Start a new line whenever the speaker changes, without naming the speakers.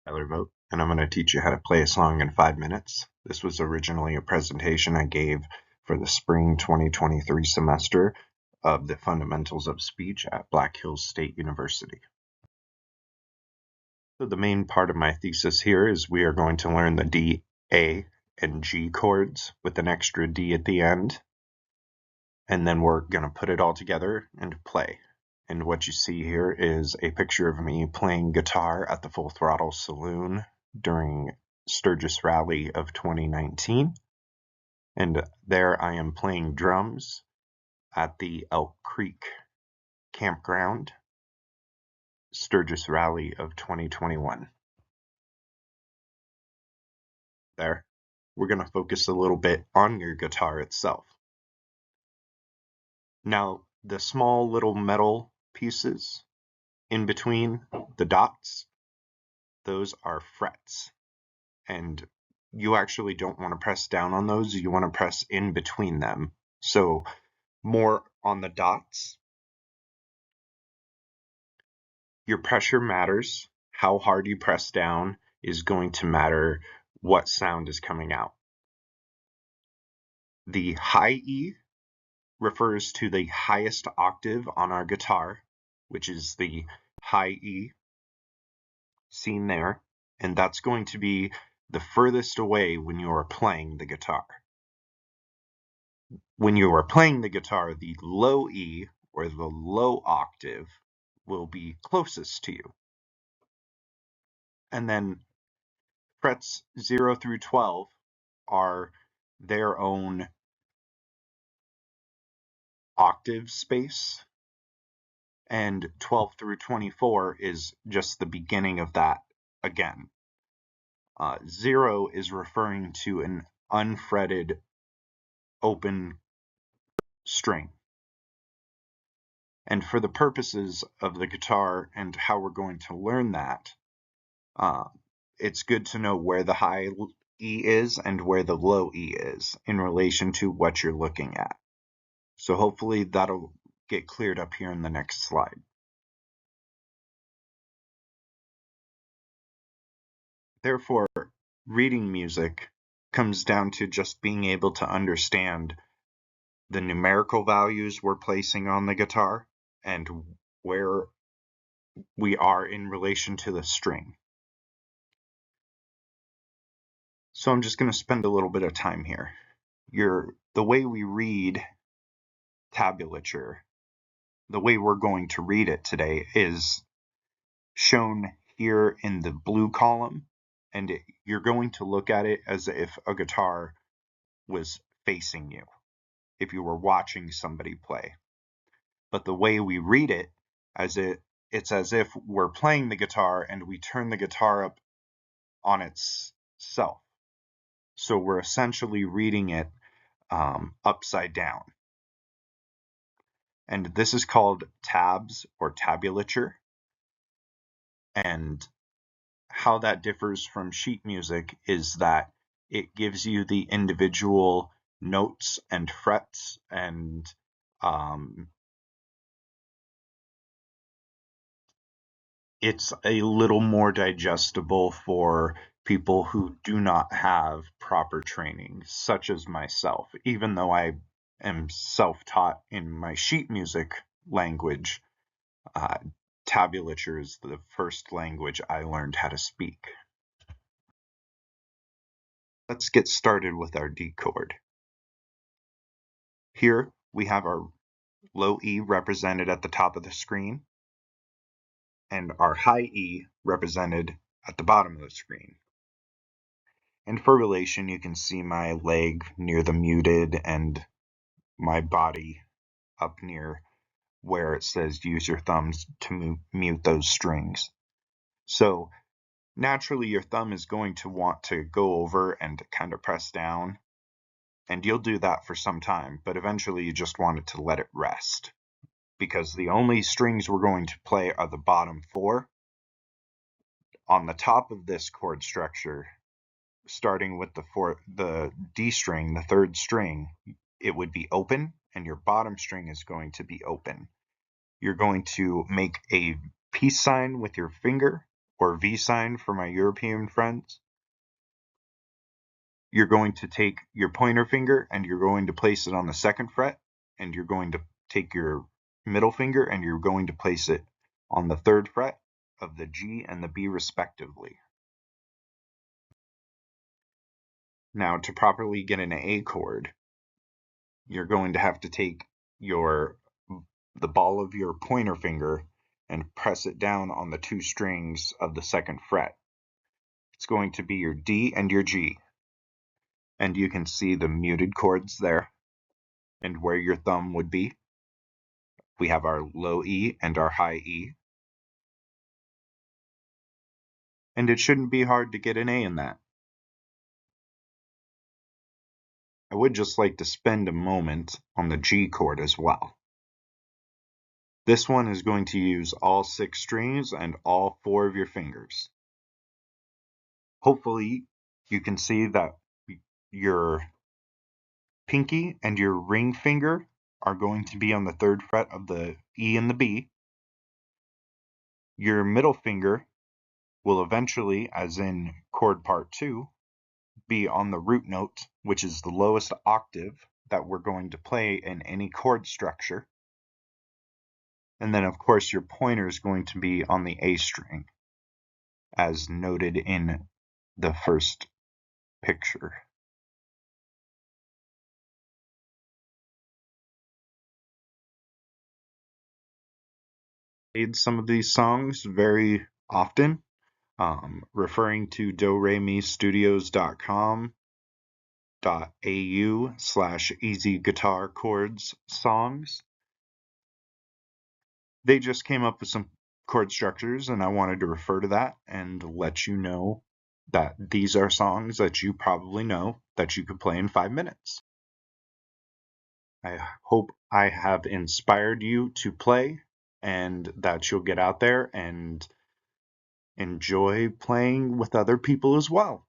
Voght, and I'm going to teach you how to play a song in 5 minutes. This was originally a presentation I gave for the spring 2023 semester of the Fundamentals of Speech at Black Hills State University. So the main part of my thesis here is we are going to learn the D, A, and G chords with an extra D at the end, and then we're going to put it all together and play. And what you see here is a picture of me playing guitar at the Full Throttle Saloon during Sturgis Rally of 2019. And there I am playing drums at the Elk Creek Campground, Sturgis Rally of 2021. There. We're going to focus a little bit on your guitar itself. Now, the small little metal pieces in between the dots, those are frets. And you actually don't want to press down on those. You want to press in between them. So more on the dots. Your pressure matters. How hard you press down is going to matter what sound is coming out. The high E refers to the highest octave on our guitar, which is the high E seen there, and that's going to be the furthest away when you are playing the guitar. When you are playing the guitar, the low E, or the low octave, will be closest to you. And then frets 0 through 12 are their own octave space, and 12 through 24 is just the beginning of that again. 0 is referring to an unfretted open string. And for the purposes of the guitar and how we're going to learn that, it's good to know where the high E is and where the low E is in relation to what you're looking at. So hopefully that'll get cleared up here in the next slide. Therefore, reading music comes down to just being able to understand the numerical values we're placing on the guitar and where we are in relation to the string. So I'm just going to spend a little bit of time here. The way we read tablature, the way we're going to read it today is shown here in the blue column, and you're going to look at it as if a guitar was facing you, if you were watching somebody play. But the way we read it, it's as if we're playing the guitar and we turn the guitar up on itself. So we're essentially reading it upside down. And this is called tabs or tablature. And how that differs from sheet music is that it gives you the individual notes and frets, and it's a little more digestible for people who do not have proper training, such as myself. Even though I am self-taught in my sheet music language, tablature is the first language I learned how to speak. Let's get started with our D chord. Here we have our low E represented at the top of the screen and our high E represented at the bottom of the screen. And for relation, you can see my leg near the muted and my body up near where it says use your thumbs to mute those strings. So naturally your thumb is going to want to go over and kind of press down, and you'll do that for some time, but eventually you just want it to let it rest, because the only strings we're going to play are the bottom 4. On the top of this chord structure, starting with the D string, the 3rd string, it would be open, and your bottom string is going to be open. You're going to make a peace sign with your finger or V sign for my European friends. You're going to take your pointer finger and you're going to place it on the 2nd fret, and you're going to take your middle finger and you're going to place it on the 3rd fret of the G and the B respectively. Now, to properly get an A chord, you're going to have to take the ball of your pointer finger and press it down on the 2 strings of the 2nd fret. It's going to be your D and your G. And you can see the muted chords there and where your thumb would be. We have our low E and our high E. And it shouldn't be hard to get an A in that. I would just like to spend a moment on the G chord as well. This one is going to use all 6 strings and all 4 of your fingers. Hopefully, you can see that your pinky and your ring finger are going to be on the 3rd fret of the E and the B. Your middle finger will eventually, as in chord part 2, be on the root note, which is the lowest octave that we're going to play in any chord structure. And then, of course, your pointer is going to be on the A string, as noted in the first picture. I played some of these songs very often, referring to doremustudios.com.au/easy guitar chords songs. They just came up with some chord structures, and I wanted to refer to that and let you know that these are songs that you probably know that you could play in 5 minutes. I hope I have inspired you to play and that you'll get out there and enjoy playing with other people as well.